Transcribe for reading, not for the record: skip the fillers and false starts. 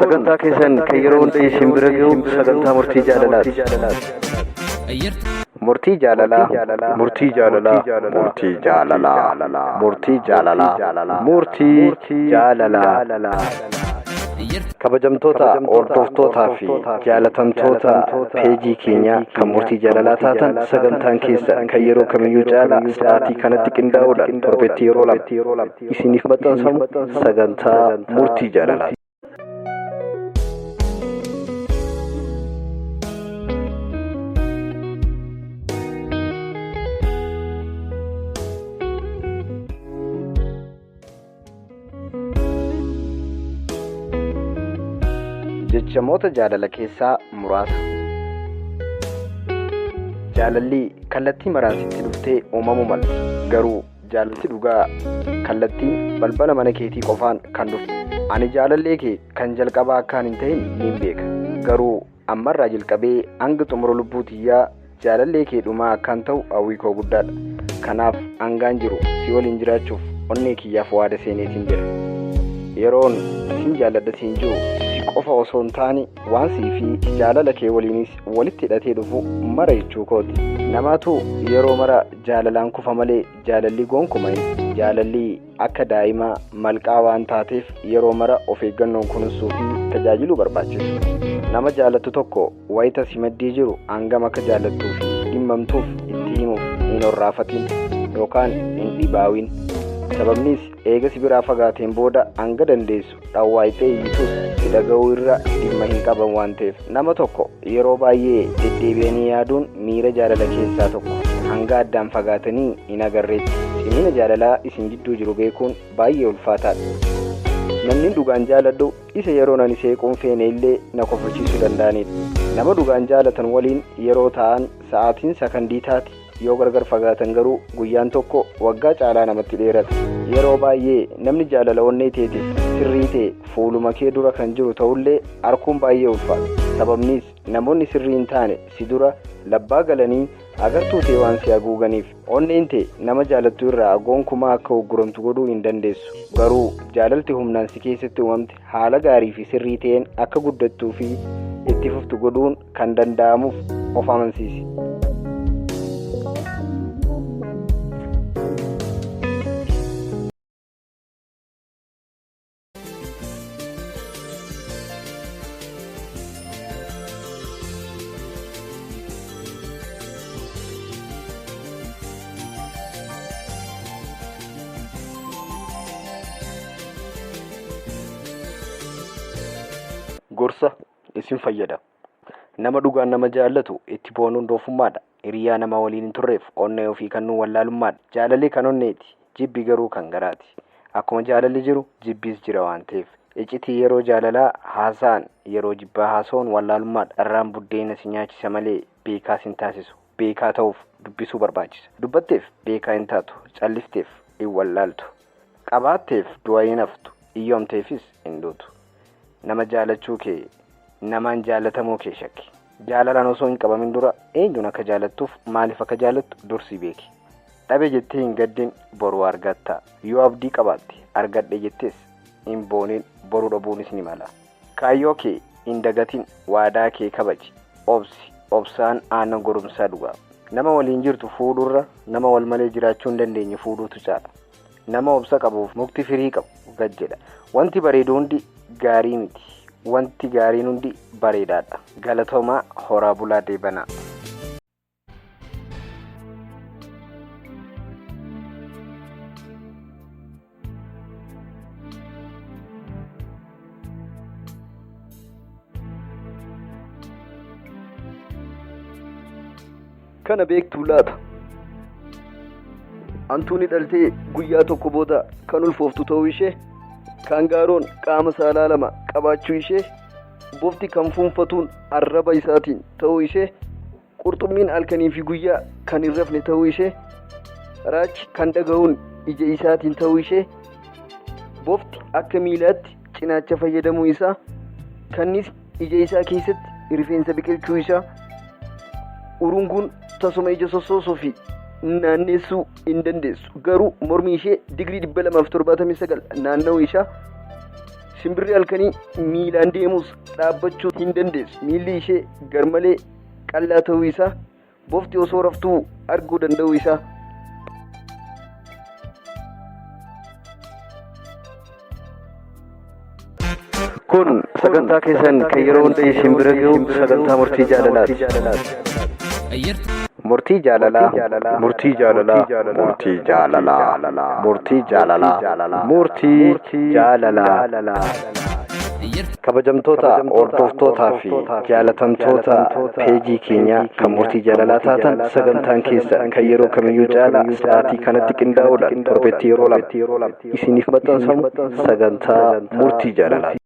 sagantaa keessan kan yeroo hunda isin bira gahu sagantaa murtii jaalalaati. Murtii jaalalaa, murtii jaalalaa, murtii jaalalaa, murtii jaalalaa, murtii jaalalaa. Kabajamtoota hordoftootaa fi jaalatamtoota peejii keenyaa kan murtii jaalalaa taatan sagantaan keessa kan yeroo kamiyyuu caalaa sa'aatii kanatti qindaa'uudhaan torbeetti yeroo lama isiniif maxxansamu sagantaa murtii jaalalaa. Jechamoota jaalala keessaa muraasa. Jaalalli kallattii maraansitti dhuftee uumamuu mala. Garuu jaalalli dhugaa kallattiin balbala mana keetii qofaan kan dhufu. Ani jaalallee kee kan jalqabaa akkaan hin ta'in niin beeka. Garuu ammarraa jalqabee hanga xumura lubbuu tiyyaa jaalallee kee dhumaa akkaan ta'u hawwii koo guddaadha. Kanaaf hangaan jiru si waliin jiraachuuf onnee kiyyaaf waada seeneetiin jira. Yeroon sin jaaladha siin jiru qofa osoo hin taane waan sii fi jaalala kee waliinis walitti hidhatee dhufu mara jechuu kooti. Namaatu yeroo mara jaalalaan kufa malee jaalalli gonkumaa jaalalli akka daa'imaa malqaa waan taateef yeroo mara of eeggannoon kunuunsuu fi tajaajiluu barbaachisu. Nama jaalatu tokko wayita si maddii jiru hangam akka jaalattuu fi dhimmamtuuf itti himuuf hin horraafatin yookaan hin dhibaawin. Sababnis eega si biraa fagaateen booda hanga dandeessu dhawwaayitee iyyituus si dhaga'uu irra dhimma hin qaban waan ta'eef nama tokko yeroo baay'ee deddeebi'anii yaaduun miira jaalala keessaa tokko hanga addaan fagaatanii hin agarreetti. Cimina jaalalaa isin gidduu jiru beekuun baay'ee ulfaataadha. Namni dhugaan jaaladhu isa yeroon ani seequun feene illee na kofalchiisuu danda'anidha. Nama dhugaan jaalatan waliin yeroo ta'an sa'aatiin sakandii taati. Yoo gargar fagaatan garuu guyyaan tokko waggaa caalaa namatti dheerata. Yeroo baay'ee namni jaalala onnee teetiif sirrii ta'e fuuluma kee dura kan jiru ta'ullee arguun baay'ee ulfaata. Sababnis namoonni sirrii hin taane si dura labbaa galanii agartuu ta'e waan si haguuganiif onneen ta'e nama jaalattu irraa gonkumaa akka ugguramtu godhuu hin dandeessu. Garuu jaalalti humnaan si keessatti uumamte haala gaarii fi sirrii ta'een akka guddattuu fi itti fuftu godhuun kan danda'amuuf of amansiisi. Gorsa isin fayyada. Nama dhugaan nama jaallatu itti boonuun doofummaadha. Hiriyaa nama waliin hin turreef onnee ofii kannuu wallaalummaadha. Jaalalli kan onneeti, jibbi garuu kan garaati. Akkuma jaalalli jiru jibbiis jira waan ta'eef. Iccitii yeroo jaalalaa haasa'an yeroo jibbaa haasa'uun wallaalummaadha. Dharraan buddeena si nyaachisa malee beekaas hin taasisu. Beekaa ta'uuf dubbisuu barbaachisa. Dubbatteef beekaa hin taatu. Callifteef hin wallaaltu. Qabaatteef du'a hin haftu. Iyyoomteefis hin duutu. Nama jaalachuu kee namaan jaalatamuu kee shakki. Jaalalaan osoo hin qabamin dura eenyuun akka jaalattuuf maaliif akka jaalattu dursi beeki. Dhabe jettee hin gaddin boruu argatta. Yoo abdii qabaatte argadhe jettees hin boonin boruu dhabuunis ni mala. Kaayyoo kee hin dagatin waadaa kee kabaji. Obsaan aannan gorumsaa dhugaa. Nama waliin jirtu fuudhurra nama wal malee jiraachuu hin dandeenye fuudhuutu caala. Nama obsa qabuuf mukti firii qabu gad jedha. Wanti bareedu hundi gaarii miti. Wanti gaariin hundi bareedaadha. Galatoomaa horaa bulaa deebanaa. Kana beektuu laata? Antuuni dhaltee guyyaa tokko booda kan ulfooftu ta'uu ishee, kan gaaroon qaama saalaa lama qabaachuu ishee, bofti kan fuunfatuun arraba isaatiin ta'uu ishee, qurxummiin halkanii fi guyyaa kan hin rafne ta'uu ishee, raachi kan dhaga'uun ija isaatiin ta'uu ishee, bofti akka miilaatti cinaacha fayyadamuu isaa, kannis ija isaa keessatti rifeensa biqilchuu isaa, urunguun tasuma ija sossoosuu fi naanneessuu hin dandeessu. Garuu mormi ishee digirii 279 naanna'uu isaa, Simbirri halkanii miilaan deemus dhaabbachuu hin dandeessu. Miilli ishee garmalee qal'aa ta'uu isaa bofti osoo raftuu arguu danda'uu isaa. Kun sagantaa keessan kan yeroo hunda isin bira gahu sagantaa murtii jaalalaati. Murtii jaalalaa, murtii jaalalaa, murtii jaalalaa, murtii jaalalaa, murtii jaalalaa. Kabajamtoota hordoftootaa fi jaalatamtoota peejii keenyaa kan murtii jaalalaa taatan sagantaan keessan kan yeroo kamiyyuu caalaa sa'aatii kanatti qindaa'uudhaan torbeetti yeroo lama isiniif maxxansamu sagantaa murtii jaalalaati.